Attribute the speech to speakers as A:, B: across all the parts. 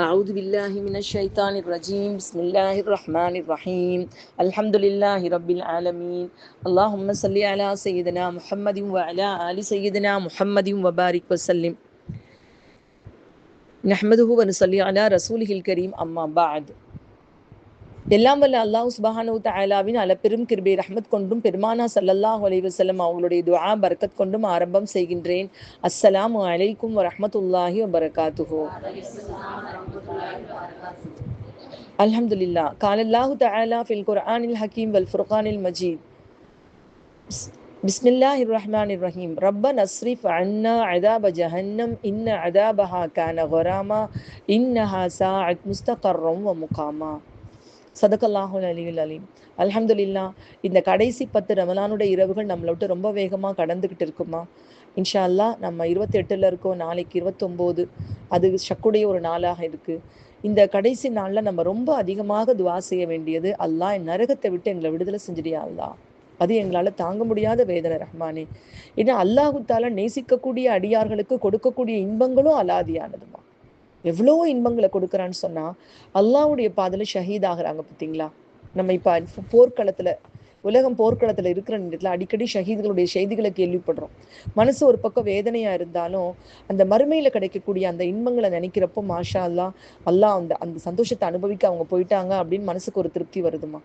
A: أعوذ بالله من الشيطان الرجيم بسم الله الرحمن الرحيم الحمد لله رب العالمين اللهم صل على سيدنا محمد وعلى آل سيدنا محمد وبارك وسلم نحمده ونصلي على رسوله الكريم أما بعد. எல்லாம் வல்ல அல்லாஹ் சுப்ஹானஹு தஆலாவின் அளப்பெரும் கிருபை ரஹ்மத் கொண்டும் பெருமானா ஸல்லல்லாஹு அலைஹி வஸல்லம் அவங்களுடைய துஆ பரக்கத் கொண்டும் ஆரம்பம் செய்கின்றேன். அஸ்ஸலாமு அலைக்கும் வரஹ்மத்துல்லாஹி வபரகாத்துஹு. அல்ஹம்துலில்லாஹ். காலல்லாஹு தஆலா ஃபில் குர்ஆனில் ஹக்கீம் வல் ஃபுர்கானில் மஜீத். பிஸ்மில்லாஹிர் ரஹ்மானிர் ரஹீம். ரப்பனா அஸ்ரிஃப் அன்னா அஸாப ஜஹன்னம் இன்ன அஸாபஹா கான கராமா இன்னஹா சாஅத் முஸ்தகர்ரம் வ முகாமா. சதகல்லாஹுல் அலியுல் அலீம். அல்ஹம்துலில்லாஹ். இந்த கடைசி 10 ரமலானுடைய இரவுகள் நம்மளை விட்டு ரொம்ப வேகமாக கடந்துக்கிட்டு இருக்குமா? இன்ஷா அல்லாஹ் நம்ம 28ல் இருக்கோம். நாளைக்கு 29. அது ஷக்குடைய ஒரு நாளாக இருக்குது. இந்த கடைசி நாளில் நம்ம ரொம்ப அதிகமாக துவா செய்ய வேண்டியது, அல்லாஹ் என் நரகத்தை விட்டு எங்களை விடுதலை செஞ்சிடியா அல்லாஹ், அது எங்களால் தாங்க முடியாத வேதனை ரஹ்மானே. ஏன்னா அல்லாஹு தாலா நேசிக்கக்கூடிய அடியார்களுக்கு கொடுக்கக்கூடிய இன்பங்களும் அலாதியானதுமா. எவ்வளோ இன்பங்களை கொடுக்குறான்னு சொன்னா, அல்லாஹ்வுடைய பாதையில ஷஹீத் ஆகுறாங்க பார்த்தீங்களா? நம்ம இப்போ போர்க்களத்துல, உலகம் போர்க்களத்துல இருக்கிற நேரத்தில் அடிக்கடி ஷஹீதுகளுடைய செய்திகளை கேள்விப்படுறோம். மனசு ஒரு பக்கம் வேதனையா இருந்தாலும் அந்த மறுமையில கிடைக்கக்கூடிய அந்த இன்பங்களை நினைக்கிறப்போ மாஷா அல்லாஹ், அல்லாஹ் அந்த அந்த சந்தோஷத்தை அனுபவிக்க அவங்க போயிட்டாங்க அப்படின்னு மனசுக்கு ஒரு திருப்தி வருதுமா.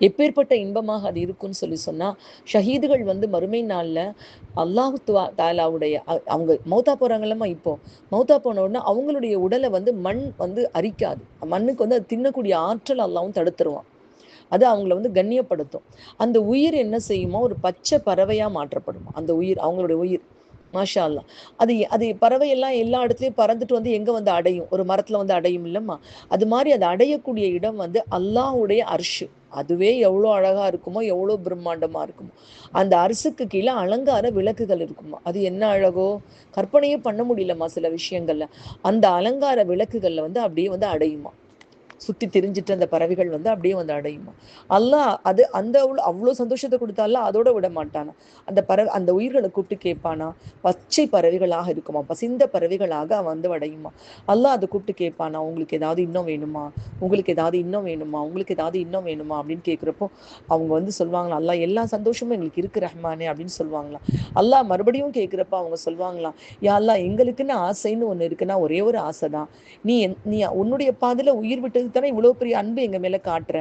A: எப்பேற்பட்ட இன்பமாக அது இருக்குன்னு சொன்னா, ஷஹீதுகள் மறுமை நாள்ல அல்லாஹு தாலாவுடைய அவங்க மௌத்தா போறாங்கல்லம்மா. இப்போ மௌத்தா போன உடனே அவங்களுடைய உடலை மண் அரிக்காது. மண்ணுக்கு அது தின்னக்கூடிய ஆற்றல் அல்லாவும் தடுத்துருவான். அது அவங்கள கண்ணியப்படுத்தும். அந்த உயிர் என்ன செய்யுமோ, ஒரு பச்சை பறவையா மாற்றப்படுமா அந்த உயிர், அவங்களுடைய உயிர். மாஷா அல்லா. அது அது பறவையெல்லாம் எல்லா இடத்துலையும் பறந்துட்டு எங்க அடையும், ஒரு மரத்துல அடையும் இல்லம்மா. அது மாதிரி அது அடையக்கூடிய இடம் அல்லாஹ்வுடைய அர்ஷு. அதுவே எவ்வளோ அழகா இருக்குமோ, எவ்வளோ பிரம்மாண்டமா இருக்குமோ. அந்த அரிசுக்கு கீழே அலங்கார விளக்குகள் இருக்குமா. அது என்ன அழகோ, கற்பனையே பண்ண முடியலம்மா சில விஷயங்கள்ல. அந்த அலங்கார விளக்குகள்ல அப்படியே அடையுமா. சுத்தி திரிஞ்சிட்டு அந்த பறவைகள் அப்படியே அடையுமா. அல்லாஹ் அது அந்த அவ்வளோ சந்தோஷத்தை கொடுத்தால அதோட விட மாட்டானா. அந்த உயிர்களை கூப்பிட்டு கேட்பானா. பச்சை பறவைகளாக இருக்குமா, பசிந்த பறவைகளாக அடையுமா. அல்லாஹ் அதை கூப்பிட்டு கேட்பானா, உங்களுக்கு ஏதாவது இன்னும் வேணுமா, உங்களுக்கு ஏதாவது இன்னும் வேணுமா, உங்களுக்கு ஏதாவது இன்னும் வேணுமா அப்படின்னு கேட்குறப்போ அவங்க சொல்லுவாங்களா, அல்லாஹ் எல்லா சந்தோஷமும் எங்களுக்கு இருக்கு ரஹ்மானே அப்படின்னு சொல்லுவாங்களாம். அல்லாஹ் மறுபடியும் கேட்குறப்ப அவங்க சொல்லுவாங்களாம், யா அல்லாஹ் எங்களுக்குன்னு ஆசைன்னு ஒன்று இருக்குன்னா ஒரே ஒரு ஆசை தான். நீ உன்னுடைய பாதையில உயிர் விட்டது தானே இவ்வளவு பெரிய அன்பு எங்க மேல காட்டுற.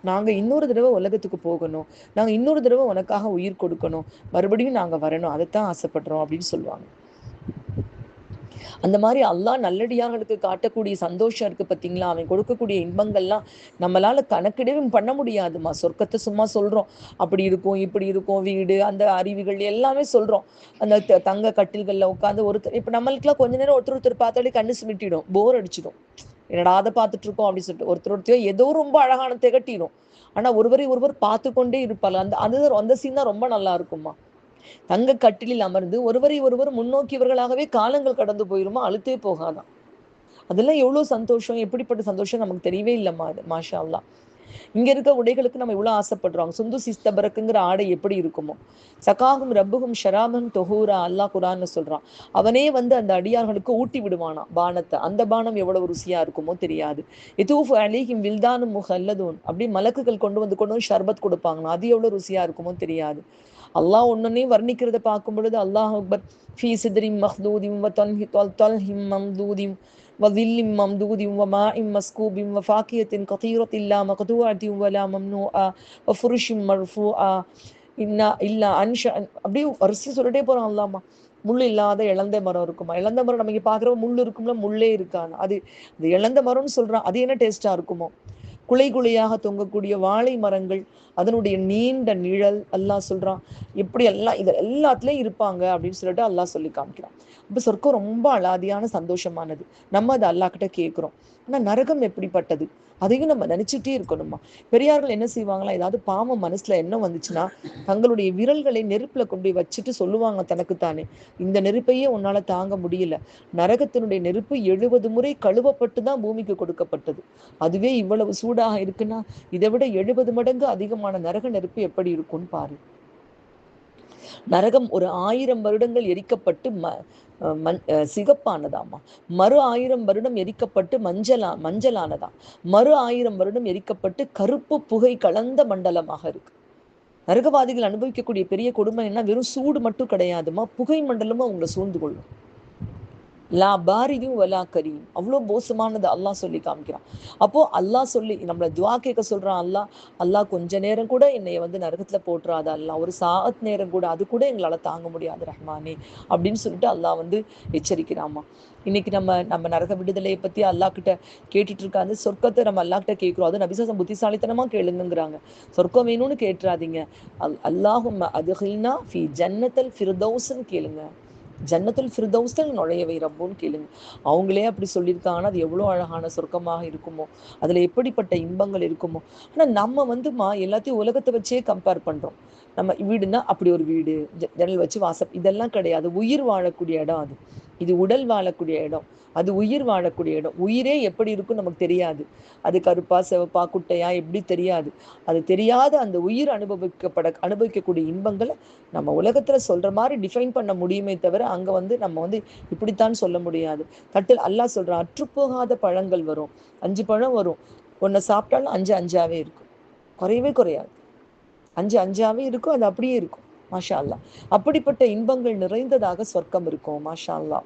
A: நாங்க இன்னொரு தடவை உலகத்துக்கு போகணும், நாங்க இன்னொரு தடவை உனக்காக உயிர் கொடுக்கணும், மறுபடியும் நாங்க வரணும், அதைத்தான் ஆசைப்படுறோம் அப்படின்னு சொல்லுவாங்க. அந்த மாதிரி அல்லாஹ் நல்லடியார்களுக்கு காட்டக்கூடிய சந்தோஷம் இருக்கு பார்த்தீங்களா, அவன் கொடுக்கக்கூடிய இன்பங்கள்லாம் நம்மளால கணக்கிடவே பண்ண முடியாதுமா. சொர்க்கத்தை சும்மா சொல்றோம், அப்படி இருக்கும் இப்படி இருக்கும், வீடு அந்த அருவிகள் எல்லாமே சொல்றோம். அந்த தங்க கட்டில்கள்ல உட்காந்து ஒருத்தர், இப்ப நம்மளுக்குலாம் கொஞ்ச நேரம் ஒருத்தர் பார்த்தாலே கண்ணு சிமிட்டிடும், போர் அடிச்சிடும். என்னடா அதை பார்த்துட்டு இருக்கோம் அப்படின்னு சொல்லிட்டு ஒருத்தர் ஏதோ ரொம்ப அழகான திகட்டிடும். ஆனா ஒருவரை ஒருவர் பார்த்து கொண்டே இருப்பாள். அந்த சீன் தான் ரொம்ப நல்லா இருக்குமா. தங்க கட்டிலில் அமர்ந்து ஒருவரை ஒருவர் முன்னோக்கியவர்களாகவே காலங்கள் கடந்து போயிருமா, அழுத்தே போகாதான். அதெல்லாம் எவ்வளவு சந்தோஷம், எப்படிப்பட்ட சந்தோஷம் நமக்கு தெரியவே இல்லைம்மா. அது மாஷா அல்லா. இங்க இருக்க உடைகளுக்கு நம்ம இவ்வளவு ஆசைப்படுறோம். சுந்து சிஸ்தபரக்குங்கிற ஆடை எப்படி இருக்குமோ, சகாகும் ரப்புகும் ஷராபன் தொஹூரா, அல்லாஹ் குரான்னு சொல்றான். அவனே அந்த அடியார்களுக்கு ஊட்டி விடுவானா பானத்தை. அந்த பானம் எவ்வளவு ருசியா இருக்குமோ தெரியாது. இதூஃபு அலைஹிம் வில்தானும் முஹல்லதூன், அப்படி மலக்குகள் கொண்டு வந்து ஷர்பத் கொடுப்பாங்களா, அது எவ்வளவு ருசியா இருக்குமோ தெரியாது. அல்லாஹ் ஒன்னொன்னையும் வர்ணிக்கிறத பார்க்கும் பொழுது அல்லாஹ் அக்பர். ஃபீ சித்ரின் மஹ்தூதின் வ தல்ஹிம் மம்தூதின் وظل ممدود وماء مسكوب وفاكهة كثيرة لا مقطوعة ولا ممنوعة وفرش مرفوعة இல்லா அன்ஷா, அப்படியே வரிசை சொல்லிட்டே போறோம். அல்லாமா. முள் இல்லாத இழந்த மரம் இருக்குமா. இழந்த மரம் நம்ம இங்க பாக்குறோம், முள் இருக்கும்ல, முள்ளே இருக்காது. அது அது இழந்த மரம்னு சொல்றான். அது என்ன டேஸ்டா இருக்குமோ. குலை குலையாக தொங்கக்கூடிய வாழை மரங்கள், அதனுடைய நீண்ட நிழல், அல்லாஹ் சொல்றான். எப்படி எல்லாம் இது எல்லாத்துலயும் இருப்பாங்க அப்படின்னு சொல்லிட்டு அல்லாஹ் சொல்லி காமிக்கிறான். இப்ப சொர்க்கம் ரொம்ப அலாதியான சந்தோஷமானது. நம்ம அதை அல்லாஹ் கிட்ட கேட்கிறோம். ஆனா நரகம் எப்படிப்பட்டது, அதையும் நம்ம நினைச்சுட்டே இருக்கணுமா. பெரியார்கள் என்ன செய்வாங்களா, ஏதாவது பாவம் மனசுல என்ன வந்துச்சுன்னா தங்களுடைய விரல்களை நெருப்புல கொண்டு வச்சுட்டு சொல்லுவாங்க தனக்குத்தானே, இந்த நெருப்பையே உன்னால தாங்க முடியல. நரகத்தினுடைய நெருப்பு 70 முறை கழுவப்பட்டு தான் பூமிக்கு கொடுக்கப்பட்டது. அதுவே இவ்வளவு சூடாக இருக்குன்னா இதை விட 70 மடங்கு அதிகமான நரக நெருப்பு எப்படி இருக்கும்னு பாரு. நரகம் ஒரு 1000 வருடங்கள் எரிக்கப்பட்டு சிகப்பானதாமா. மறு 1000 வருடம் எரிக்கப்பட்டு மஞ்சளானதாம். மறு 1000 வருடம் எரிக்கப்பட்டு கருப்பு புகை கலந்த மண்டலமாக இருக்கு. நரகவாதிகள் அனுபவிக்கக்கூடிய பெரிய கொடுமை என்ன, வெறும் சூடு மட்டும் கிடையாதுமா, புகை மண்டலமும் அவங்களை சூழ்ந்து கொள்ளும். லா பாரிதும் வலா கரீம், அவ்வளோ மோசமானது அல்லாஹ் சொல்லி காமிக்கிறான். அப்போ அல்லாஹ் சொல்லி நம்மள துவா கேட்க சொல்றான். அல்லாஹ் கொஞ்ச நேரம் கூட என்னைய வந்து நரகத்துல போட்டுறாத அல்லாஹ், ஒரு சாத் நேரம் கூட, அது கூட எங்களால தாங்க முடியாது ரஹ்மானே அப்படின்னு சொல்லிட்டு அல்லாஹ் வந்து எச்சரிக்கிறாமா. இன்னைக்கு நம்ம நம்ம நரக விடுதலையை பத்தி அல்லாஹ் கிட்ட கேட்டுட்டு இருக்காது. சொர்க்கத்தை நம்ம அல்லாஹ் கிட்ட கேட்கிறோம். அது நபிசாசம் புத்திசாலித்தனமா கேளுங்கிறாங்க. சொர்க்கம் வேணும்னு கேட்டுறாதீங்க. அல்லாஹும் அதுஹில்னா ஃபி ஜன்னத்தல் ஃபிர்தௌஸ்ன்னு கேளுங்க. ஜன்னத்துல் ஃபிர்தௌஸ்ல நுழையவை ரப்புன்னு கேளுங்க. அவங்களே அப்படி சொல்லியிருக்காங்கன்னா அது எவ்வளோ அழகான சொர்க்கமாக இருக்குமோ, அதுல எப்படிப்பட்ட இன்பங்கள் இருக்குமோ. ஆனா நம்ம வந்துமா எல்லாத்தையும் உலகத்தை வச்சே கம்பேர் பண்றோம். நம்ம வீடுனா அப்படி ஒரு வீடு, ஜன்னல் வச்சு வாசல், இதெல்லாம் கிடையாது. உயிர் வாழக்கூடிய இடம் அது. இது உடல் வாழக்கூடிய இடம், அது உயிர் வாழக்கூடிய இடம். உயிரே எப்படி இருக்கும் நமக்கு தெரியாது. அது கருப்பா சிவப்பா குட்டையா எப்படி தெரியாது. அது தெரியாத அந்த உயிர் அனுபவிக்கக்கூடிய இன்பங்களை நம்ம உலகத்துல சொல்ற மாதிரி டிஃபைன் பண்ண முடியுமே தவிர, அங்க வந்து நம்ம வந்து இப்படித்தான் சொல்ல முடியாது. தட்டில் அல்லாஹ் சொல்றான், அற்றுப்போகாத பழங்கள் வரும். 5 பழம் வரும். ஒன்ன சாப்பிட்டாலும் 5 5ஆவே இருக்கும், குறையவே குறையாது. 5 5ஆவே இருக்கும், அது அப்படியே இருக்கும். மாஷா அல்லாஹ். அப்படிப்பட்ட இன்பங்கள் நிறைந்ததாக சொர்க்கம் இருக்கும். மாஷா அல்லாஹ்.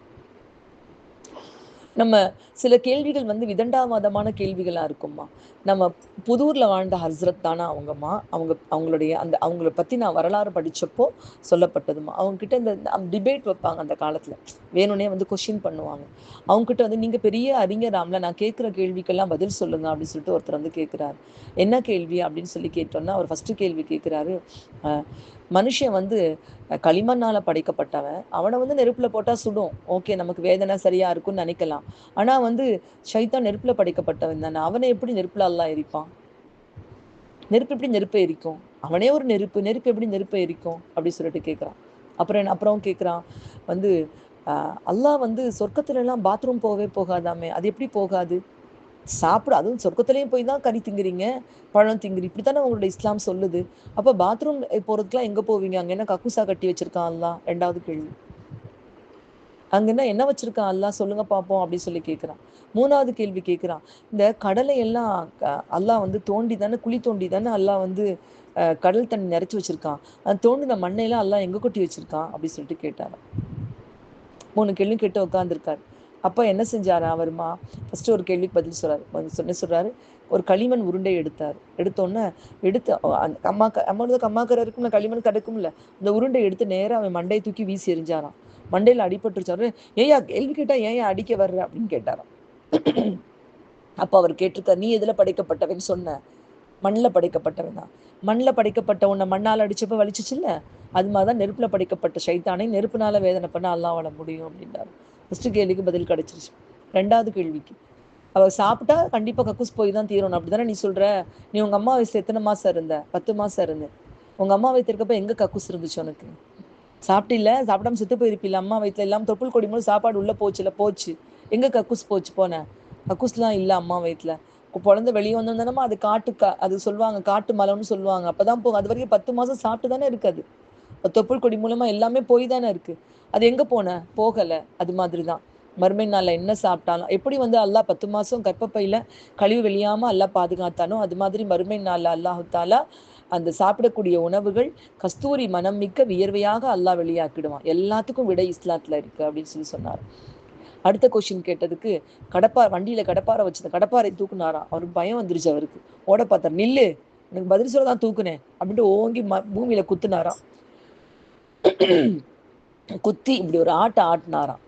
A: நம்ம சில கேள்விகள் வந்து விதண்டாவாதமான கேள்விகளா இருக்கும்மா. நம்ம புதூர்ல வாழ்ந்த ஹஸ்ரத் தானா அவங்கம்மா. அவங்களுடைய அவங்கள பத்தி நான் வரலாறு படிச்சப்போ சொல்லப்பட்டதுமா. அவங்க கிட்ட இந்த டிபேட் வைப்பாங்க அந்த காலத்துல. வேணும்னே வந்து கொஸ்டின் பண்ணுவாங்க. அவங்க கிட்ட வந்து, நீங்க பெரிய அறிஞராம்ல, நான் கேட்கிற கேள்விக்கெல்லாம் பதில் சொல்லுங்க அப்படின்னு சொல்லிட்டு ஒருத்தர் வந்து கேட்கிறாரு. என்ன கேள்வி அப்படின்னு சொல்லி கேட்டோம்னா, அவர் ஃபர்ஸ்ட் கேள்வி கேட்கிறாரு, மனுஷன் வந்து களிமண்ணால படைக்கப்பட்டவன், அவனை வந்து நெருப்புல போட்டா சுடும், ஓகே நமக்கு வேதனை சரியா இருக்கும்னு நினைக்கலாம். ஆனா வந்து ஷைத்தான் நெருப்புல படைக்கப்பட்டவன் தானே, அவனை எப்படி நெருப்புல அல்லாஹ் எரிப்பான்? நெருப்பு எப்படி நெருப்பை எரிக்கும்? அவனே ஒரு நெருப்பு, நெருப்பு எப்படி நெருப்பை எரிக்கும் அப்படி சொல்லிட்டு கேட்குறான். அப்புறம் கேட்குறான் வந்து, அல்லாஹ் வந்து சொர்க்கத்துல எல்லாம் பாத்ரூம் போகவே போகாதாமே, அது எப்படி போகாது? சாப்பிட, அதுவும் சொர்க்கத்திலையும் போய் தான் கறி திங்குறீங்க, பழம் திங்குறீங்க, இப்படித்தானே உங்களோட இஸ்லாம் சொல்லுது. அப்ப பாத்ரூம் போறதுக்குலாம் எங்க போவீங்க? அங்க என்ன கக்கூசா கட்டி வச்சிருக்கான் அல்லாஹ்? 2வது கேள்வி. அங்க என்ன வச்சிருக்கான் அல்லாஹ் சொல்லுங்க பார்ப்போம் அப்படின்னு சொல்லி கேட்குறான். 3வது கேள்வி கேட்குறான், இந்த கடலை எல்லாம் அல்லாஹ் வந்து தோண்டி தானே, குழி தோண்டி தானே அல்லாஹ் வந்து கடல் தண்ணி நிறைச்சு வச்சிருக்கான். அது தோண்டின மண்ணையெல்லாம் அல்லாஹ் எங்க கொட்டி வச்சிருக்கான் அப்படின்னு சொல்லிட்டு கேட்டாராம். 3 கேள்வி கேட்டு உட்காந்துருக்காரு. அப்ப என்ன செஞ்சாரா அவருமா, ஃபர்ஸ்ட் ஒரு கேள்விக்கு பதில் சொல்றாரு. என்ன சொல்றாரு, ஒரு களிமண் உருண்டை எடுத்தார். எடுத்தோன்னே எடுத்து அம்மாக்கரை இருக்கும்ல, களிமண் கிடக்கும்ல, இந்த உருண்டை எடுத்து நேரா அவன் மண்டையை தூக்கி வீசி எறிஞ்சாராம். மண்டையில அடிபட்டுருச்சாரு. ஏயா கேள்வி கேட்டா ஏன் அடிக்க வர்ற அப்படின்னு கேட்டாராம். அப்ப அவர் கேட்டிருக்கார், நீ எதுல படைக்கப்பட்டவன் சொன்ன? மண்ணில் படைக்கப்பட்டவன் தான். மண்ணில் படைக்கப்பட்ட உன்னை மண்ணால் அடிச்சப்ப வலிச்சுச்சுல்ல, அது மாதிரிதான் நெருப்புல படைக்கப்பட்ட ஷைத்தானை நெருப்புனால வேதனை பண்ண அல்லாஹ்வால முடியும் அப்படின்றாரு. ஃபர்ஸ்ட் கேள்விக்கு பதில் கிடைச்சிருச்சு. 2வது கேள்விக்கு, அவ சாப்பிட்டா கண்டிப்பா கக்கூஸ் போய் தான் தீரணும் அப்படிதானே நீ சொல்ற? நீ உங்க அம்மா வயசுல எத்தனை மாசம் இருந்த? 10 மாசம் இருந்தேன். உங்க அம்மா வயித்துல இருக்கப்ப எங்க கக்கூஸ் இருந்துச்சு உனக்கு? சாப்பிட்டில்ல, சாப்பிடாம செத்து போயிருப்பில்ல, அம்மா வயித்துல இல்லாம தொப்புள் கொடி மூலம் சாப்பாடு உள்ள போச்சுல, போச்சு. எங்க கக்கூஸ் போச்சு போன? கக்கூஸ்லாம் இல்ல அம்மா வயித்துல. குழந்தை வெளியே வந்திருந்தானமா, அது அது சொல்லுவாங்க காட்டு மலம்னு சொல்லுவாங்க. அப்பதான் போகும். அது வரைக்கும் 10 மாசம் சாப்பிட்டு தானே இருக்குது. தொப்புள் கொடி மூலமா எல்லாமே போய் தானே இருக்கு. அது எங்க போன? போகல. அது மாதிரிதான் மறுமை நாள்ல என்ன சாப்பிட்டாலும், எப்படி வந்து அல்லாஹ் 10 மாசம் கர்ப்பப்பையில கழிவு வெளியாம அல்லாஹ் பாதுகாத்தானோ, அது மாதிரி மறுமை நாள்ல அல்லாஹு தாலா அந்த சாப்பிடக்கூடிய உணவுகள் கஸ்தூரி மனம் மிக்க வியர்வையாக அல்லாஹ் வெளியாக்கிடுவான். எல்லாத்துக்கும் விடை இஸ்லாத்துல இருக்கு அப்படின்னு சொல்லி சொன்னார். அடுத்த கொஸ்டின் கேட்டதுக்கு, வண்டியில கடப்பாரை வச்சு கடப்பாரை தூக்குனாராம். அவருக்கு பயம் வந்துருச்சு. அவருக்கு ஓட பார்த்தார். நில்லு, எனக்கு பதில் சொல்ல தான் தூக்குனேன் அப்படின்ட்டு ஓங்கி பூமியில குத்துனாராம். குத்தி இப்படி ஒரு ஆட்டினாராம்.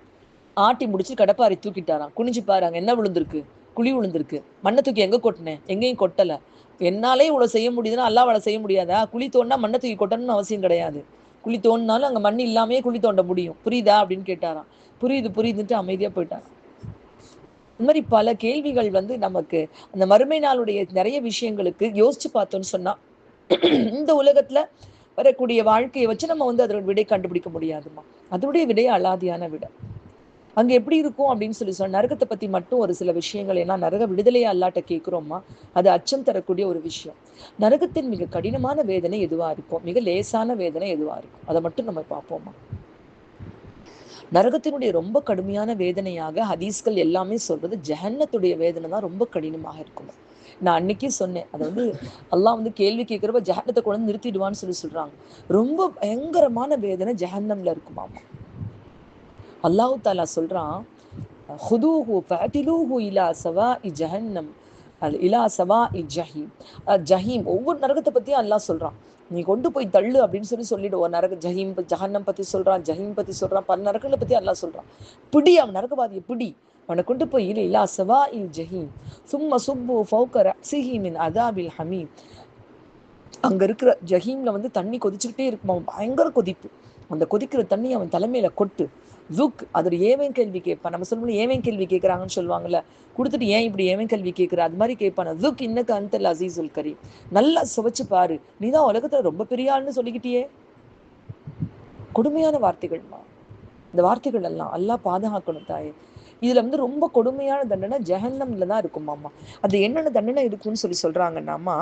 A: ஆட்டி முடிச்சு கடப்பாரை தூக்கிட்டாராம். குனிஞ்சு பாருங்க, என்ன விழுந்திருக்கு? குழி விழுந்திருக்கு. மண்ணை தூக்கி எங்க கொட்டினேன்? எங்கேயும் கொட்டல. என்னாலே இவ்வளவு செய்ய முடியுதுன்னா அல்லாஹ்வால செய்ய முடியாதா? குழி தோண்டினா மண்ணை தூக்கி கொட்டணும்னு அவசியம் கிடையாது. குழி தோண்டினாலும் அங்க மண் இல்லாமே குழி தோண்ட முடியும். புரியுதா அப்படின்னு கேட்டாராம். புரியுதுன்ட்டு அமைதியா போயிட்டாராம். இந்த மாதிரி பல கேள்விகள் வந்து நமக்கு அந்த மறுமை நாளுடைய நிறைய விஷயங்களுக்கு யோசிச்சு பார்த்தோம்னு சொன்னா, இந்த உலகத்துல வரக்கூடிய வாழ்க்கையை வச்சு நம்ம வந்து அதோட விடை கண்டுபிடிக்க முடியாதுமா. அதோடைய விடை அலாதியான விடை. அங்க எப்படி இருக்கும் அப்படின்னு சொல்லி சொன்ன நரகத்தை பத்தி மட்டும் ஒரு சில விஷயங்கள், ஏன்னா நரக விடுதலையை அல்லாட்ட கேட்கிறோமா, அது அச்சம் தரக்கூடிய ஒரு விஷயம். நரகத்தின் மிக கடினமான வேதனை எதுவா இருக்கும், மிக லேசான வேதனை எதுவா இருக்கும், அதை மட்டும் நம்ம பார்ப்போமா. நரகத்தினுடைய ரொம்ப கடுமையான வேதனையாக ஹதீஸ்கள் எல்லாமே சொல்றது ஜஹன்னத்துடைய வேதனை தான் ரொம்ப கடினமாக இருக்கும். நான் அன்னைக்கே சொன்னேன், அதை வந்து அல்லாஹ் வந்து கேள்வி கேட்கிறப்ப ஜஹன்னத்தை கொண்டு நிறுத்திடுவான்னு சொல்றாங்க. ரொம்ப பயங்கரமான வேதனை ஜஹன்னம்ல இருக்குமாமா. அல்லாஹ் தாலா சொல்றான், ஹுதூஹு ஃபஅதிலூஹு இலா சவாஇ ஜஹன்னம் இலா சவாஇ ஜஹீம். ஜஹீம் ஒவ்வொரு நரகத்தை பத்தியும் அல்லாஹ் சொல்றான். நீ கொண்டு போய் தள்ளு அப்படின்னு சொல்லிடுவோம். நரக ஜஹீம் ஜஹன்னம் பத்தி சொல்றான், ஜஹீம் பத்தி சொல்றான், பல நரகங்களை பத்தி அல்லாஹ் சொல்றான். பிடி அவன் நரகவாதியை பிடி, அவனை கொண்டு போய் இலா சவாஇல் ஜஹீம் சும்ம சுப்பு ஃபௌக ரஸிஹி மின் அதாபில் ஹமீம். அங்க இருக்கிற ஜஹீம்ல வந்து தண்ணி கொதிச்சுக்கிட்டே இருக்குமா, பயங்கர கொதிப்பு. அந்த கொதிக்கிற தண்ணி அவன் தலைமையில கொட்டு. ஜுக் அதோட ஏவன் கேள்வி கேட்பான். நம்ம சொல்லணும் ஏவன் கேள்வி கேட்கறாங்கன்னு சொல்லுவாங்கல்ல, கொடுத்துட்டு ஏன் இப்படி ஏவன் கேள்வி கேட்கிற, அது மாதிரி கேட்பான. ஜுக் இன்னக்கு அந்தல் அசீசுல் கரீம், நல்லா சுவைச்சு பாரு, நீதான் உலகத்துல ரொம்ப பெரிய ஆள்னு சொல்லிக்கிட்டியே. கொடுமையான வார்த்தைகள்மா இந்த வார்த்தைகள் எல்லாம். அல்லாஹ் பாதுகாக்கணும் தாயே. இதுல வந்து ரொம்ப கொடுமையான தண்டனை ஜஹன்னம்ல தான் இருக்குமாமா. அது என்னென்ன தண்டனை இருக்குன்னு சொல்றாங்கன்னாமா,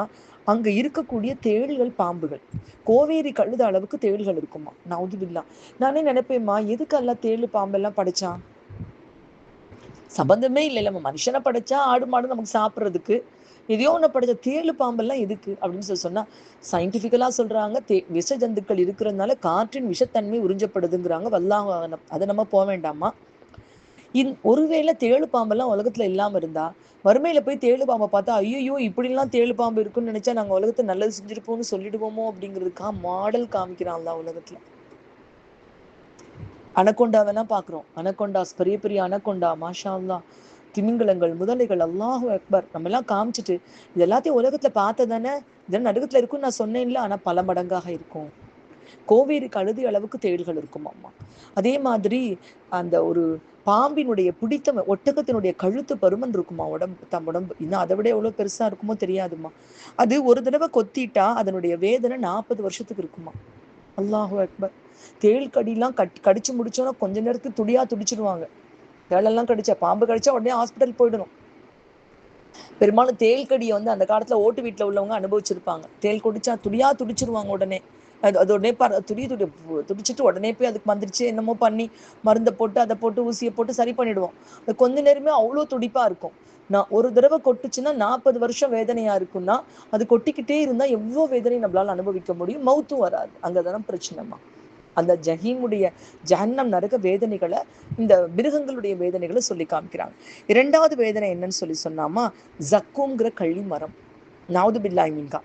A: அங்க இருக்கக்கூடிய தேள்கள் பாம்புகள் கோவேரி கழுத அளவுக்கு தேள்கள் இருக்குமா. நவுதுபில்லா. நானே நினைப்பேம்மா, எதுக்கு எல்லாம் தேள் பாம்பெல்லாம் படைச்சான்? சம்பந்தமே இல்லை. நம்ம மனுஷனை படைச்சா ஆடு மாடு நமக்கு சாப்பிட்றதுக்கு, எதையோ ஒன்று படைச்ச தேள் பாம்பெல்லாம் எதுக்கு அப்படின்னு சொன்னா சயின்டிபிக்கலா சொல்றாங்க, விஷ ஜந்துக்கள் இருக்கிறதுனால காற்றின் விஷத்தன்மை உறிஞ்சப்படுதுங்கிறாங்க. வல்லாஹ் அதை நம்ம போக வேண்டாமா. ஒருவேளை தேழு பாம்பெல்லாம் உலகத்துல இல்லாம இருந்தா வறுமையில போய் தேழு பாம்பை பார்த்தா ஐயோ இப்படிலாம் தேழு பாம்பு இருக்குன்னு நினைச்சா நாங்க உலகத்தை நல்லது செஞ்சிருப்போம்னு சொல்லிடுவோமோ அப்படிங்கிறதுக்கா மாடல் காமிக்கிறான்ல உலகத்துல. அனகொண்டாவெல்லாம் பாக்குறோம். அனகொண்டாஸ், பெரிய பெரிய அனகொண்டா, மாஷா அல்லாஹ், திமிங்கலங்கள், முதலைகள், அல்லாஹு அக்பர், நம்ம எல்லாம் காமிச்சிட்டு இது எல்லாத்தையும் உலகத்துல பார்த்ததானே இதெல்லாம் நடுக்கத்துல இருக்குன்னு நான் சொன்னேன்ல. ஆனா பல மடங்காக இருக்கும். கோவேரி கழுதி அளவுக்கு தேள்கள் இருக்கும் அம்மா. அதே மாதிரி அந்த ஒரு பாம்பினுடைய பிடித்த ஒட்டகத்தினுடைய கழுத்து பருமன் இருக்குமா, உடம்பு இன்னும் அதை விட எவ்வளவு பெருசா இருக்குமோ தெரியாதுமா. அது ஒரு தடவை கொத்திட்டா அதனுடைய வேதனை 40 வருஷத்துக்கு இருக்குமா. அல்லாஹு அக்பர். தேள் கடிலாம் கடிச்சு முடிச்சோன்னா கொஞ்ச நேரத்துக்கு துடியா துடிச்சிருவாங்க. தேளெல்லாம் கடிச்சா, பாம்பு கடிச்சா உடனே ஹாஸ்பிட்டல் போயிடணும். பெரும்பாலும் தேள் கடியை வந்து அந்த காலத்துல ஓட்டு வீட்டுல உள்ளவங்க அனுபவிச்சிருப்பாங்க. தேள் கடிச்சா துடியா துடிச்சிருவாங்க உடனே. அது உடனே துடிச்சிட்டு உடனே போய் அதுக்கு வந்துருச்சு என்னமோ பண்ணி மருந்தை போட்டு அதை போட்டு ஊசியை போட்டு சரி பண்ணிடுவோம். அது கொஞ்ச நேரமே அவ்வளோ துடிப்பா இருக்கும். நான் ஒரு தடவை கொட்டுச்சுன்னா 40 வருஷம் வேதனையா இருக்குன்னா, அது கொட்டிக்கிட்டே இருந்தா எவ்வளோ வேதனை நம்மளால அனுபவிக்க முடியும். மவுத்தும் வராது. அங்கதானே பிரச்சனைமா. அந்த ஜஹீமுடைய ஜஹன்னம் நரக வேதனைகளை இந்த மிருகங்களுடைய வேதனைகளை சொல்லி காமிக்கிறாங்க. 2வது வேதனை என்னன்னு சொன்னாமா, ஜக்கூம்ங்கிற கள்ளி மரம். நவுது பில்லாஹி மின்ஹா.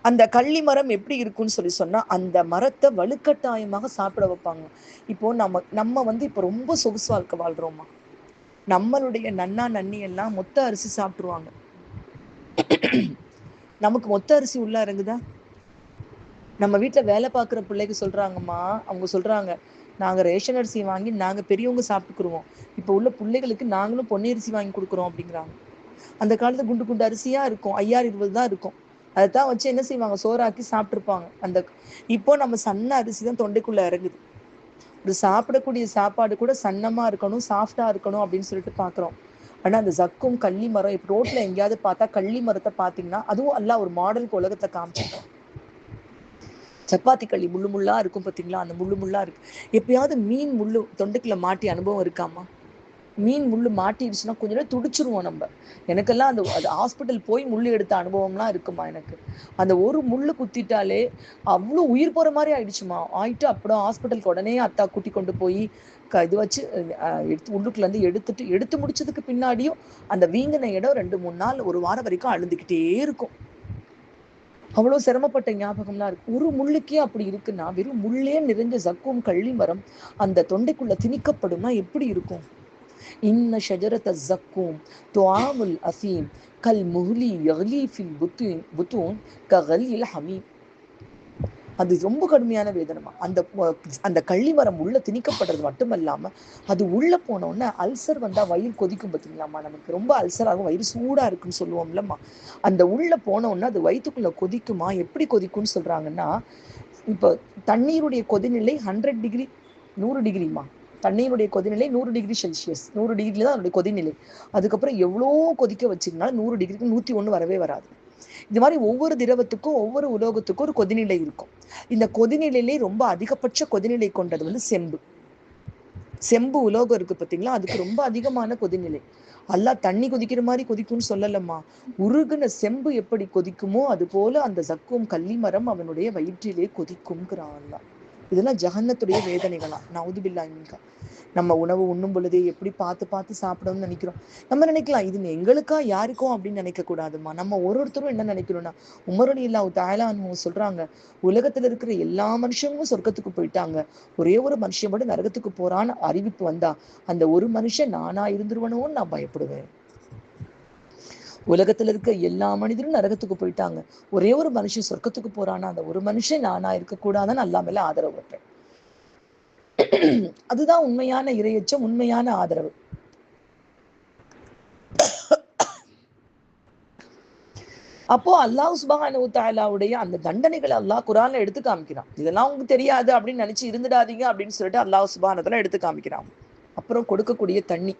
A: அந்த கள்ளி மரம் எப்படி இருக்குன்னு சொன்னா, அந்த மரத்தை வலுக்கட்டாயமாக சாப்பிட வைப்பாங்க. இப்போ நம்ம வந்து இப்போ ரொம்ப சொகுசு வாழ்க்கை வாழ்றோமா. நம்மளுடைய நன்னா நன்னி எல்லாம் மொத்த அரிசி சாப்பிட்டுருவாங்க. நமக்கு மொத்த அரிசி உள்ள இறங்குதா? நம்ம வீட்டுல வேலை பார்க்குற பிள்ளைக்கு சொல்றாங்கம்மா, அவங்க சொல்றாங்க, நாங்க ரேஷன் அரிசி வாங்கி நாங்க பெரியவங்க சாப்பிட்டுக்குருவோம், இப்போ உள்ள பிள்ளைகளுக்கு நாங்களும் பொன்னி வாங்கி கொடுக்குறோம் அப்படிங்கிறாங்க. அந்த காலத்துல குண்டு குண்டு அரிசியா இருக்கும், 5020 தான் இருக்கும். அதைத்தான் வச்சு என்ன செய்வாங்க, சோறாக்கி சாப்பிட்டுருப்பாங்க. இப்போ நம்ம சன்ன அரிசி தான் தொண்டைக்குள்ள இறங்குது. ஒரு சாப்பிடக்கூடிய சாப்பாடு கூட சன்னமா இருக்கணும், சாஃப்டா இருக்கணும் அப்படின்னு சொல்லிட்டு பாக்குறோம். ஆனா அந்த ஜக்கும் கள்ளி மரம், இப்ப ரோட்ல எங்கேயாவது பார்த்தா கள்ளி மரத்தை பாத்தீங்கன்னா, அதுவும் அல்ல ஒரு மாடலுக்கு உலகத்தை காமிச்சிட்டோம். சப்பாத்தி கள்ளி முள்ளு முள்ளா இருக்கும் பாத்தீங்களா, அந்த முள்ளு முள்ளா இருக்கு. எப்பயாவது மீன் முள்ளு தொண்டைக்குள்ள மாட்டி அனுபவம் இருக்காமா? மீன் முள்ளு மாட்டிடுச்சுன்னா கொஞ்ச நேரம் துடிச்சிருவோம் நம்ம. எனக்கெல்லாம் அது ஹாஸ்பிட்டல் போய் முள்ளு எடுத்த அனுபவம்லாம் இருக்குமா எனக்கு. அந்த ஒரு முள்ளு குத்திட்டாலே அவ்வளோ உயிர் போற மாதிரி ஆயிட்டு அப்புறம் ஹாஸ்பிட்டலுக்கு உடனே அத்தா கூட்டி கொண்டு போய் இது வச்சு உள்ளுக்குள்ள இருந்து எடுத்து முடிச்சதுக்கு பின்னாடியும் அந்த வீங்கின இடம் 2-3 நாள் 1 வாரம் வரைக்கும் அழுந்துக்கிட்டே இருக்கும். அவ்வளவு சிரமப்பட்ட ஞாபகம்லாம் இருக்கு. ஒரு முள்ளுக்கே அப்படி இருக்குன்னா, வெறும் முள்ளே நிறைஞ்ச ஜக்கும் கள்ளி மரம் அந்த தொண்டைக்குள்ள திணிக்கப்படும்னா எப்படி இருக்கும்? இன்ன ஷஜரத ஜக்கூம் துஆமுல் அசீம் கல் முஹ்லி யக்லி ஃபில் புத்தூன் ககலில் ஹமீம். அது ரொம்ப கடுமையான வேதனமா. அந்த கள்ளிமரம் உள்ள திணிக்கப்படுறது மட்டுமல்லாம, அது உள்ள போனோடனே அல்சர் வந்தா வயிறு கொதிக்கும் பார்த்தீங்களாம்மா. நமக்கு ரொம்ப அல்சர் ஆகும், வயிறு சூடா இருக்குன்னு சொல்லுவோம்லம்மா. அந்த உள்ள போனோடனே அது வயிற்றுக்குள்ள கொதிக்குமா. எப்படி கொதிக்கும்னு சொல்றாங்கன்னா, இப்போ தண்ணீருடைய கொதிநிலை 100 டிகிரி 100 டிகிரிமா. தண்ணீருடைய கொதிநிலை 100 டிகிரி செல்சியஸ், 100 டிகிரில தான் அதனுடைய கொதிநிலை. அதுக்கப்புறம் எவ்வளோ கொதிக்க வச்சிருந்தாலும் 100 டிகிரிக்கு 101 வரவே வராது. இது மாதிரி ஒவ்வொரு திரவத்துக்கும் ஒவ்வொரு உலோகத்துக்கும் ஒரு கொதிநிலை இருக்கும். இந்த கொதிநிலையிலே ரொம்ப அதிகபட்ச கொதிநிலை கொண்டது வந்து செம்பு. செம்பு உலோகம் இருக்கு பார்த்தீங்களா, அதுக்கு ரொம்ப அதிகமான கொதிநிலை. அல்லாஹ் தண்ணி கொதிக்கிற மாதிரி கொதிக்கும்னு சொல்லலம்மா. உருகுன செம்பு எப்படி கொதிக்குமோ அது போல அந்த ஜக்கும் கள்ளிமரம் அவனுடைய வயிற்றிலே கொதிக்கும்ங்கிறான் அல்லாஹ். இதெல்லாம் ஜஹன்னத்துடைய வேதனைகளாம். நவுதுபில்லா மின்கா. நம்ம உணவு உண்ணும் பொழுதே எப்படி பார்த்து பார்த்து சாப்பிடணும்னு நினைக்கிறோம். நம்ம நினைக்கலாம் இது எங்களுக்கா யாருக்கோ அப்படின்னு நினைக்க கூடாதுமா. நம்ம ஒருத்தரும் என்ன நினைக்கணும்னா, உமர் ரலியல்லாஹு தஆலா அன்ஹு சொல்றாங்க, உலகத்துல இருக்கிற எல்லா மனுஷங்களும் சொர்க்கத்துக்கு போயிட்டாங்க, ஒரே ஒரு மனுஷன் மட்டும் நரகத்துக்கு போறான்னு அறிவிப்பு வந்தா அந்த ஒரு மனுஷன் நானா இருந்துருவனோன்னு நான் பயப்படுவேன். உலகத்துல இருக்க எல்லா மனிதரும் நரகத்துக்கு போயிட்டாங்க, ஒரே ஒரு மனுஷன் சொர்க்கத்துக்கு போறான்னா அந்த ஒரு மனுஷன் நானா இருக்கக்கூடாதுன்னு அல்லாஹ் மேல ஆதரவு வைப்பேன். அதுதான் உண்மையான இரையச்சம், உண்மையான ஆதரவு. அப்போ அல்லாஹ் சுப்ஹானஹு வ தஆலாவுடைய அந்த தண்டனைகளை அல்லாஹ் குர்ஆன்ல எடுத்து காமிக்கிறான். இதெல்லாம் உங்களுக்கு தெரியாது அப்படின்னு நினைச்சு இருந்துடாதீங்க அப்படின்னு சொல்லிட்டு அல்லாஹ் சுப்ஹானஹு வ தஆலா எடுத்து காமிக்கிறான். அப்புறம் கொடுக்கக்கூடிய தண்ணி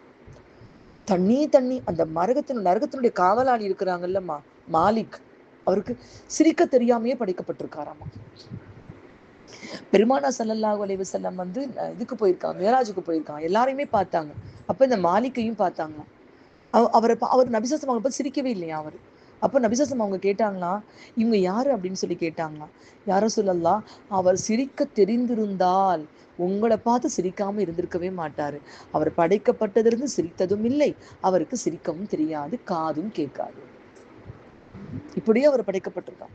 A: தண்ணி அந்த நரகத்தினுடைய காவலாளி இருக்கிறாங்கல்லம்மா, மாலிக், அவருக்கு சிரிக்க தெரியாமையே படைக்கப்பட்டிருக்காராமா. பெருமானா ஸல்லல்லாஹு அலைஹி வஸல்லம் வந்து இதுக்கு போயிருக்காங்க, மேராஜுக்கு போயிருக்காங்க, எல்லாரையுமே பார்த்தாங்க. அப்ப இந்த மாலிக்கையும் பார்த்தாங்க. அவர் நபி ஸல்லல்லாஹு அலைஹி வஸல்லம் சிரிக்கவே இல்லையா அவரு. அப்ப நபி ஸல்லல்லாஹு அலைஹி வஸல்லம் அவங்க கேட்டாங்களா, இவங்க யாரு அப்படின்னு சொல்லி கேட்டாங்களா. யா ரசூலல்லாஹ், அவர் சிரிக்க தெரிந்திருந்தால் உங்களை பார்த்து சிரிக்காம இருந்திருக்கவே மாட்டாரு. அவர் படைக்கப்பட்டதிலிருந்து சிரித்ததும் இல்லை, அவருக்கு சிரிக்கவும் தெரியாது, காதும் கேட்காது. இப்படியே அவர் படைக்கப்பட்டிருக்கார்.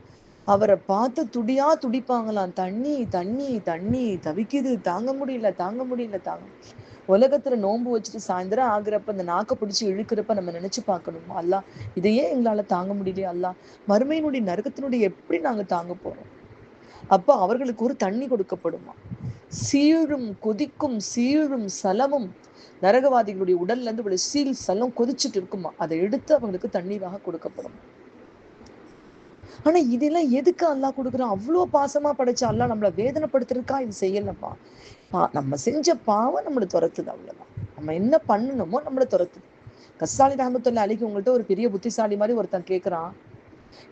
A: அவரை பார்த்து துடியா துடிப்பாங்களாம். தண்ணி தண்ணி தண்ணி தவிக்குது, தாங்க முடியல தாங்க முடியல தாங்க. உலகத்துல நோன்பு வச்சுட்டு சாயந்தரம் ஆகுறப்ப அந்த நாக்கை பிடிச்சி இழுக்கிறப்ப நம்ம நினைச்சு பார்க்கணும், அல்லாஹ் இதையே எங்களால தாங்க முடியலையே அல்லாஹ், மறுமையினுடைய நரகத்தினுடைய எப்படி நாங்க தாங்க போறோம். அப்ப அவர்களுக்கு ஒரு தண்ணி கொடுக்கப்படுமா. சீழும் கொதிக்கும் சீழும் சலமும் நரகவாதிகளுடைய உடல்ல இருந்து சீல் சலம் கொதிச்சுட்டு இருக்குமா, அதை எடுத்து அவங்களுக்கு தண்ணீராக கொடுக்கப்படும். ஆனா இதெல்லாம் எதுக்கு அல்லாஹ் கொடுக்குறான்? அவ்வளோ பாசமா படைச்ச அல்லாஹ் நம்மளை வேதனைப்படுத்துறதுக்கா இது செய்யலப்பா. நம்ம செஞ்ச பாவம் நம்மளை துரத்துது, அவ்வளவுதான். நம்ம என்ன பண்ணணுமோ நம்மளை துரத்துது. கஸ்ஸாலி ரஹ்மத்துல்லாஹி அலைஹி உங்கள்கிட்ட ஒரு பெரிய புத்திசாலி மாதிரி ஒருத்தன் கேட்கறான்,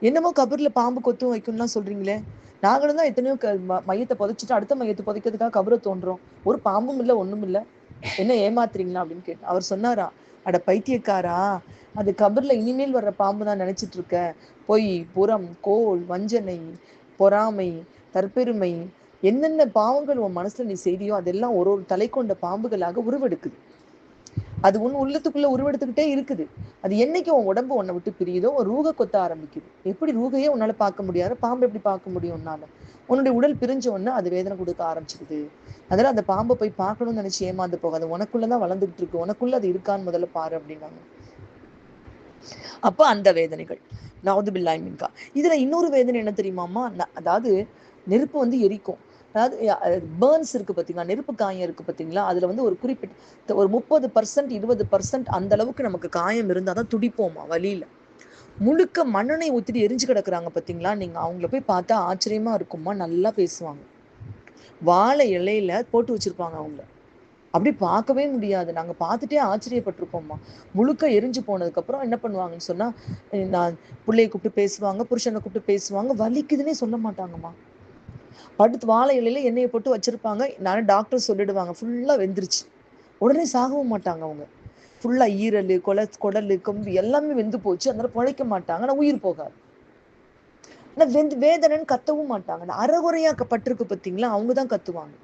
A: என்னமோ கபர்ல பாம்பு கொத்தும் வைக்கும்லாம் சொல்றீங்களே, நாங்களும் தான் எத்தனையோ மையத்தை புதைச்சிட்டு அடுத்த மையத்தை புதைக்கிறதுக்காக கபரை தோன்றோம், ஒரு பாம்பும் இல்லை ஒண்ணும் இல்லை, என்ன ஏமாத்துறீங்களா அப்படின்னு கேட்டேன். அவர் சொன்னாரா, அட பைத்தியக்காரா, அது கபர்ல இனிமேல் வர்ற பாம்பு தான் நினைச்சிட்டு இருக்க. பொய், புறம், கோல், வஞ்சனை, பொறாமை, தற்பெருமை, என்னென்ன பாவங்கள் உன் மனசுல நீ செய்தியோ அதெல்லாம் ஒரு ஒரு தலை கொண்ட பாம்புகளாக உருவெடுக்குது. அது உன் உள்ளத்துக்குள்ள உருவெடுத்துக்கிட்டே இருக்குது. அது என்னைக்கு உன் உடம்பு உன்னை விட்டு பிரியுதோ ஒரு ரூக கொத்த ஆரம்பிக்குது. எப்படி ரூகையே உன்னால பார்க்க முடியாது, பாம்பு எப்படி பார்க்க முடியும் உன்னால? உன்னுடைய உடல் பிரிஞ்ச உடனே அது வேதனை கொடுக்க ஆரம்பிச்சிருக்குது. அதனால அந்த பாம்பை போய் பார்க்கணும்னு நினைச்சு ஏமாந்து போகாது, உனக்குள்ளதான் வளர்ந்துகிட்டு இருக்கு, உனக்குள்ள அது இருக்கான்னு முதல்ல பாரு அப்படின்னாங்க. அப்ப அந்த வேதனைகள் நவுது பில்லாஹி மின்கா. இதுல இன்னொரு வேதனை என்ன தெரியுமாமா, அதாவது நெருப்பு வந்து எரிக்கும். அதாவது பேர்ன்ஸ் இருக்கு பார்த்தீங்களா, நெருப்பு காயம் இருக்கு பார்த்தீங்களா, அதுல வந்து ஒரு குறிப்பிட்ட ஒரு 30% 20% அந்த அளவுக்கு நமக்கு காயம் இருந்தால் தான் துடிப்போமா வலியில. முழுக்க மண்ணெண்ணெய் ஊற்றிட்டு எரிஞ்சு கிடக்குறாங்க பார்த்தீங்களா, நீங்க அவங்கள போய் பார்த்தா ஆச்சரியமா இருக்குமா, நல்லா பேசுவாங்க. வாழை இலையில போட்டு வச்சிருப்பாங்க அவங்கள, அப்படி பார்க்கவே முடியாது. நாங்க பார்த்துட்டே ஆச்சரியப்பட்டிருப்போம்மா. முழுக்க எரிஞ்சு போனதுக்கு அப்புறம் என்ன பண்ணுவாங்கன்னு சொன்னா, நான் பிள்ளைய கூப்பிட்டு பேசுவாங்க, புருஷனை கூப்பிட்டு பேசுவாங்க, வலிக்குதுன்னே சொல்ல மாட்டாங்கம்மா. படுத்து வாழை இலையில எண்ணெயை போட்டு வச்சிருப்பாங்க. நானும் டாக்டர் சொல்லிடுவாங்க ஃபுல்லா வெந்துருச்சு. உடனே சாகவும் மாட்டாங்க அவங்க. ஃபுல்லா ஈரல், குடல், கொம்பு எல்லாமே வெந்து போச்சு, அதனால பிழைக்க மாட்டாங்க, ஆனா உயிர் போகாது. ஆனா வேதனைன்னு கத்தவும் மாட்டாங்க. அறகுறையா பட்டிருக்கு பார்த்தீங்களா, அவங்கதான் கத்துவாங்க.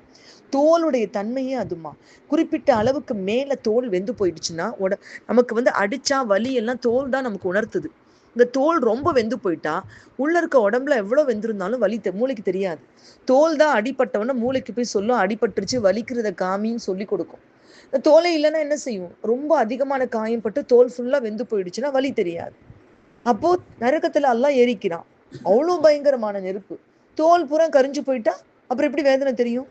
A: தோலுடைய தன்மையே அதுமா. குறிப்பிட்ட அளவுக்கு மேல தோல் வெந்து போயிடுச்சுன்னா நமக்கு வந்து அடிச்சா வலி எல்லாம் தோல் தான் நமக்கு உணர்த்துது. இந்த தோல் ரொம்ப வெந்து போயிட்டா உள்ள இருக்க உடம்புல எவ்வளவு வெந்திருந்தாலும் வலி மூளைக்கு தெரியாது. தோல் தான் அடிபட்டவன மூளைக்கு போய் சொல்லும், அடிபட்டுருச்சு வலிக்கிறத காமின்னு சொல்லி கொடுக்கும். இந்த தோலை இல்லைன்னா என்ன செய்யும், ரொம்ப அதிகமான காயம் பட்டு தோல் ஃபுல்லா வெந்து போயிடுச்சுன்னா வலி தெரியாது. அப்போ நரகத்துல எல்லாம் எரிக்கிறான், அவ்வளவு பயங்கரமான நெருப்பு. தோல் பூரா கரிஞ்சு போயிட்டா அப்புறம் எப்படி வேதனை தெரியும்?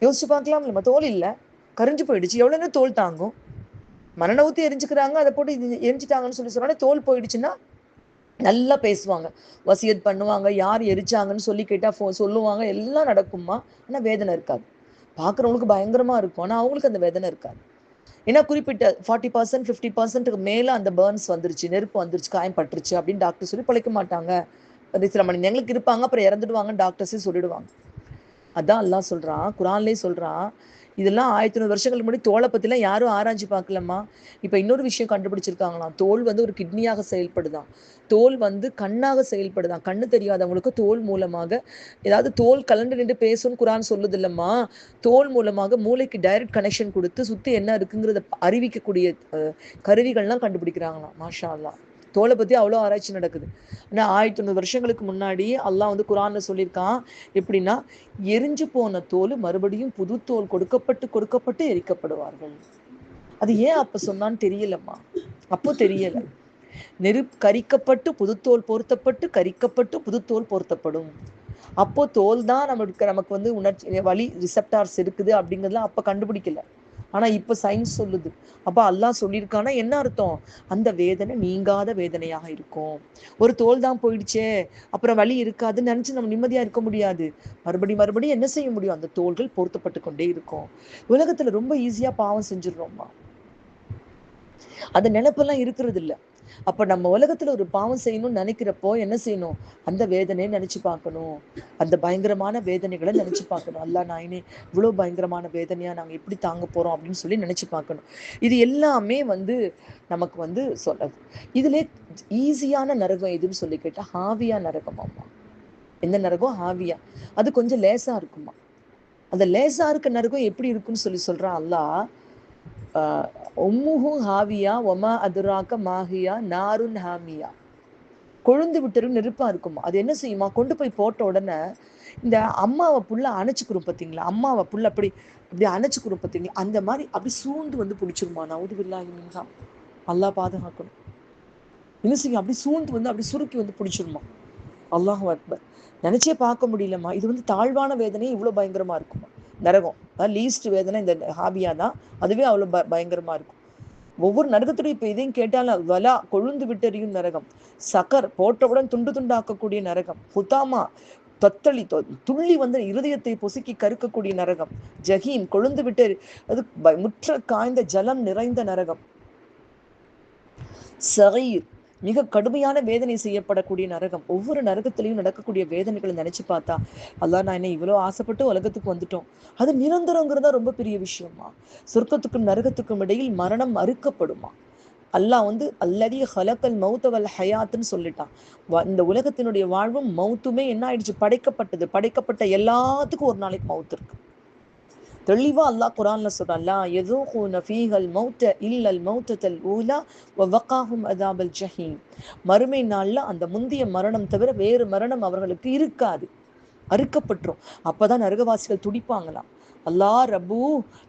A: யோசிச்சு பார்க்கலாம். நம்ம தோல் இல்லை, கரிஞ்சு போயிடுச்சு, எவ்வளவு தோல் தாங்கும்? மண்ணெண்ணெய் ஊற்றி எரிஞ்சுக்கிறாங்க, அதை போட்டு எரிஞ்சிட்டாங்கன்னு சொல்லி சொன்னா தோல் போயிடுச்சுன்னா நல்லா பேசுவாங்க, வசியத் பண்ணுவாங்க, யார் எரிச்சாங்கன்னு சொல்லி கேட்டா சொல்லுவாங்க, எல்லாம் நடக்குமா. ஆனா வேதனை இருக்காது. பார்க்குறவங்களுக்கு பயங்கரமா இருக்கும், ஆனா அவங்களுக்கு அந்த வேதனை இருக்காது. ஏன்னா குறிப்பிட்ட 40% 50%க்கு மேல அந்த பேர்ன்ஸ் வந்துருச்சு, நெருப்பு வந்துருச்சு, காயம் பட்டுருச்சு அப்படின்னு டாக்டர் சொல்லி பிழைக்க மாட்டாங்க. சில மணி நேரங்களுக்கு இருப்பாங்க, அப்புறம் இறந்துடுவாங்கன்னு டாக்டர்ஸே சொல்லிடுவாங்க. அதான் அல்லாஹ் சொல்றான், குரான்லேயே சொல்றான், இதெல்லாம் 1500 வருஷங்களுக்கு முன்னாடி தோலை பத்திலாம் யாரும் ஆராய்ச்சி பார்க்கலம்மா. இப்ப இன்னொரு விஷயம் கண்டுபிடிச்சிருக்காங்களாம். தோல் வந்து ஒரு கிட்னியாக செயல்படுதாம். தோல் வந்து கண்ணாக செயல்படுதாம். கண்ணு தெரியாதவங்களுக்கு தோல் மூலமாக ஏதாவது தோல் கலண்டு நின்று பேசும்னு குரான் சொல்லுது இல்லம்மா. தோல் மூலமாக மூளைக்கு டைரக்ட் கனெக்ஷன் கொடுத்து சுத்தி என்ன இருக்குங்கிறத அறிவிக்கக்கூடிய கருவிகள்லாம் கண்டுபிடிக்கிறாங்களாம். மாஷா அல்லாஹ். தோலை பத்தி அவ்வளோ ஆராய்ச்சி நடக்குது. ஆனா 1500 வருஷங்களுக்கு முன்னாடி அல்லாஹ் வந்து குரான்ல சொல்லியிருக்கான். எப்படின்னா, எரிஞ்சு போன தோல் மறுபடியும் புது தோல் கொடுக்கப்பட்டு கொடுக்கப்பட்டு எரிக்கப்படுவார்கள். அது ஏன் அப்ப சொன்னான்னு தெரியலம்மா. அப்போ தெரியல. கரிக்கப்பட்டு புதுத்தோல் பொருத்தப்பட்டு கரிக்கப்பட்டு புதுத்தோல் பொருத்தப்படும். அப்போ தோல் தான் நமக்கு வந்து உணர்ச்சி வலி ரிசெப்டார்ஸ் இருக்குது அப்படிங்கிறதுலாம் அப்ப கண்டுபிடிக்கல. ஆனா இப்ப சயின்ஸ் சொல்லுது. அப்ப அல்லாஹ் சொல்லியிருக்கானா என்ன அர்த்தம்? அந்த வேதனை நீங்காத வேதனையாக இருக்கும். ஒரு தோல் தான் போயிடுச்சே, அப்புறம் வலி இருக்காதுன்னு நினைச்சு நம்ம நிம்மதியா இருக்க முடியாது. மறுபடியும் என்ன செய்ய முடியும்? அந்த தோள்கள் பொருத்தப்பட்டு கொண்டே இருக்கும். உலகத்துல ரொம்ப ஈஸியா பாவம் செஞ்சிடறோம்மா. அந்த நினைப்பெல்லாம் இருக்கிறது இல்ல. அப்ப நம்ம உலகத்துல ஒரு பாவம் செய்யணும்னு நினைக்கிறப்போ என்ன செய்யணும்? அந்த வேதனையை நினைச்சு பார்க்கணும். அந்த பயங்கரமான வேதனைகளை நினைச்சு பார்க்கணும். அல்லா நாயனே, இவ்வளவு பயங்கரமான வேதனையா நாங்க எப்படி தாங்க போறோம் அப்படின்னு சொல்லி நினைச்சு பார்க்கணும். இது எல்லாமே வந்து நமக்கு வந்து சொல்றது. இதுல ஈஸியான நரகம் எதுன்னு சொல்லி கேட்டா ஹாவியா நரகம். அம்மா, எந்த நரகம்? ஹாவியா. அது கொஞ்சம் லேசா இருக்குமா. அந்த லேசா இருக்க நரகம் எப்படி இருக்குன்னு சொல்றான் அல்லாஹ். உம்முஹு ஹாவியா ஒமா அதுராக்க மாஹியா நாருன் ஹாமியா. கொழுந்து விட்டுரு நெருப்பா இருக்குமா. அது என்ன செய்யுமா? கொண்டு போய் போட்ட உடனே இந்த அம்மாவை புள்ள அணைச்சுக்கிறோம் பார்த்தீங்களா? அம்மாவை புள்ள அப்படி அப்படி அணைச்சுக்கிறோம் பார்த்தீங்களா? அந்த மாதிரி அப்படி சூழ்ந்து வந்து பிடிச்சிருமா. நவுதுபில்லாஹி மின்ஹா. அல்லாஹ் பாதுகாக்கணும். என்ன செய்யும்? அப்படி சூழ்ந்து வந்து அப்படி சுருக்கி வந்து பிடிச்சிருமா. அல்லாஹு அக்பர். நினைச்சே பார்க்க முடியலம்மா. இது வந்து தாழ்வான வேதனையே இவ்வளவு பயங்கரமா இருக்குமா. நரகம் லீஸ்ட் வேதனை இந்த ஹாபியா தான். அதுவே அவ்வளவு பயங்கரமா இருக்கும். ஒவ்வொரு நரகத்துடைய இப்ப இதையும் கேட்டாலும் வலா கொழுந்து விட்டறியும் நரகம், சக்கர் போட்டவுடன் துண்டு துண்டாக்கக்கூடிய நரகம், ஹுதாமா தத்தளி துள்ளி வந்து இருதயத்தை பொசுக்கி கருக்கக்கூடிய நரகம், ஜஹீம் கொழுந்து விட்டு அது முற்ற காய்ந்த ஜலம் நிறைந்த நரகம், சகீர் மிக கடுமையான வேதனை செய்யப்படக்கூடிய நரகம். ஒவ்வொரு நரகத்திலையும் நடக்கக்கூடிய வேதனைகளை நினைச்சு பார்த்தா அல்லாஹ், நான் என்ன இவ்வளவு ஆசைப்பட்டு உலகத்துக்கு வந்துட்டோம். அது நிரந்தரங்கிறதா ரொம்ப பெரிய விஷயமா. சொர்க்கத்துக்கும் நரகத்துக்கும் இடையில் மரணம் அறுக்கப்படுமா. அல்லாஹ் வந்து அல்லதி ஹலக்கல் மௌத்தவல் ஹயாத்துன்னு சொல்லிட்டான். இந்த உலகத்தினுடைய வாழ்வும் மௌத்துமே என்ன ஆயிடுச்சு? படைக்கப்பட்ட எல்லாத்துக்கும் ஒரு நாளைக்கு மவுத்து இருக்கு. தெளிவா அல்லாஹ் குரான்ல சொல்றான், லா யذوقون فيها الموت الا الموتة الاولى ووقاهم عذاب الجحيم. மறுமை நாள்ல அந்த முந்திய மரணம் தவிர வேறு மரணம் அவர்களுக்கு இருக்காது, அறுக்கப்பட்டுரும். அப்பதான் நரகவாசிகள் துடிப்பாங்களாம். அல்லாஹ் ரப்பு,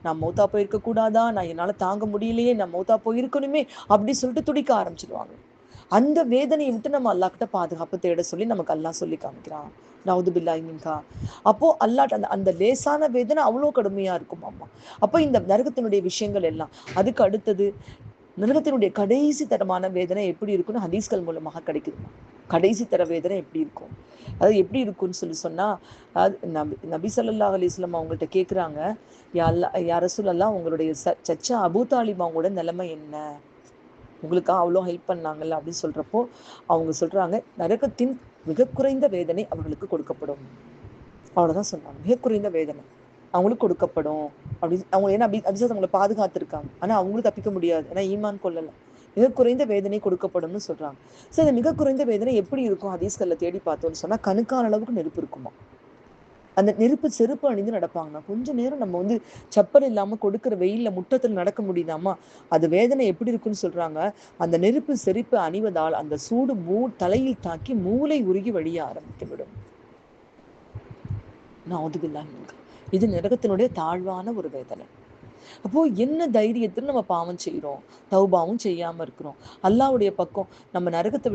A: நான் மௌத்தா போயிருக்க கூடாதா, நான் என்னால தாங்க முடியலையே, நான் மௌத்தா போயிருக்கணுமே அப்படி சொல்லிட்டு துடிக்க ஆரம்பிச்சிடுவாங்க. அந்த வேதனையை விட்டு நம்ம அல்லாஹ்கிட்ட பாதுகாப்பு தேட சொல்லி நமக்கு அல்லாஹ் சொல்லி காமிக்கிறான். நவுது பில்லாஹி மின்ஹா. அப்போ அல்லாஹ் அந்த லேசான வேதனை அவ்வளோ கடுமையா இருக்கும் அம்மா. அப்போ இந்த நரகத்தினுடைய விஷயங்கள் எல்லாம். அதுக்கு அடுத்தது நரகத்தினுடைய கடைசி தரமான வேதனை எப்படி இருக்குன்னு ஹதீஸ்கள் மூலமாக கிடைக்குதுமா. கடைசி தர வேதனை எப்படி இருக்கும், அது எப்படி இருக்குன்னு சொன்னா, அது நபி ஸல்லல்லாஹு அலைஹி வஸல்லம் அவங்கள்ட்ட கேட்குறாங்க, யா ரசூலல்லாஹ், உங்களுடைய சச்சா அபூ தாலிப் அவங்களோட நிலைமை என்ன, உங்களுக்காக அவ்வளோ ஹெல்ப் பண்ணாங்கல்ல அப்படின்னு சொல்றப்போ அவங்க சொல்றாங்க, நரகத்தின் மிக குறைந்த வேதனை அவர்களுக்கு கொடுக்கப்படும். அவ்வளவுதான் சொன்னாங்க. மிக குறைந்த வேதனை அவங்களுக்கு கொடுக்கப்படும் அப்படின்னு. அவங்க ஏன்னா அப்படி அவங்களை பாதுகாத்திருக்காங்க. ஆனா அவங்களும் தப்பிக்க முடியாது, ஏன்னா ஈமான் கொள்ளல. மிக குறைந்த வேதனை கொடுக்கப்படும்னு சொல்றாங்க. சரி, இந்த மிக குறைந்த வேதனை எப்படி இருக்கும் ஹதீஸ்கள்ல தேடி பார்த்தோம்னு சொன்னா, கணுக்கான அளவுக்கு நெருப்பு இருக்குமா. அந்த நெருப்பு செருப்பு அணிந்து நடப்பாங்கண்ணா. கொஞ்ச நேரம் நம்ம வந்து செப்பல் இல்லாம கொடுக்குற வெயில்ல முட்டத்தில் நடக்க முடியுதாமா. அது வேதனை எப்படி இருக்குன்னு சொல்றாங்க. அந்த நெருப்பு செருப்பு அணிவதால் அந்த சூடு தலையில் தாக்கி மூளை உருகி வழிய ஆரம்பித்து விடும். இது நரகத்தினுடைய தாழ்வான ஒரு வேதனை. அப்போ என்ன தைரியத்துல நம்ம பாவம் செய்யறோம், தௌபாவும் செய்யாம இருக்கிறோம். அல்லாஹ்வுடைய பக்கம் நம்ம நரகத்தை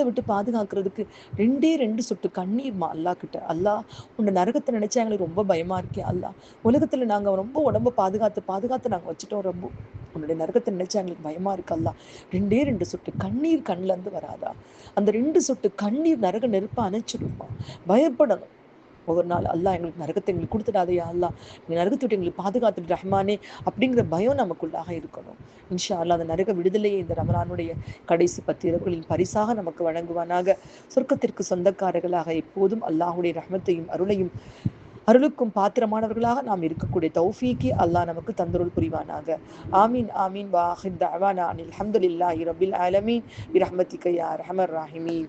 A: விட்டு பாதுகாக்கிறதுக்கு 2 சொட்டு கண்ணீர்மா அல்லாஹ் கிட்ட. அல்லாஹ், உன்னை நரகத்தை நினைச்சா எங்களுக்கு ரொம்ப பயமா இருக்கே அல்லாஹ். உலகத்துல நாங்க ரொம்ப உடம்ப பாதுகாத்து நாங்க வச்சுட்டோம். ரொம்ப உன்னுடைய நரகத்தை நினைச்சா எங்களுக்கு பயமா இருக்கு அல்லாஹ். 2 சொட்டு கண்ணீர் கண்ணுல இருந்து வராதா? அந்த 2 சொட்டு கண்ணீர் நரக நெருப்ப அணைச்சிடுமா. பயப்படணும். ஒவ்வொரு நாள், அல்லாஹ் எங்களுக்கு நரகத்தை எங்களுக்கு கொடுத்துடாதையா அல்லாஹ், நீ நரகத்தை விட்டு எங்களுக்கு பாதுகாத்துட்டு ரஹ்மானே அப்படிங்கிற பயம் நமக்குள்ளாக இருக்கணும். இன்ஷா அல்லாஹ் அந்த நரக விடுதலையை இந்த ரமலானுடைய கடைசி 10 இரவுகளின் பரிசாக நமக்கு வழங்குவானாக. சொர்க்கத்திற்கு சொந்தக்காரர்களாக எப்போதும் அல்லாஹுடைய ரஹ்மத்தையும் அருளையும் அருளுக்கும் பாத்திரமானவர்களாக நாம் இருக்கக்கூடிய தௌஃபீக்கி அல்லாஹ் நமக்கு தந்தருள் புரிவானாக. ஆமீன் ஆமீன். வாஹித் தஅவானா அனில் ஹம்துலில்லாஹி ரப்பில் ஆலமீன் பிரஹ்மதிக யா அர்ஹமர் ராஹிமீன்.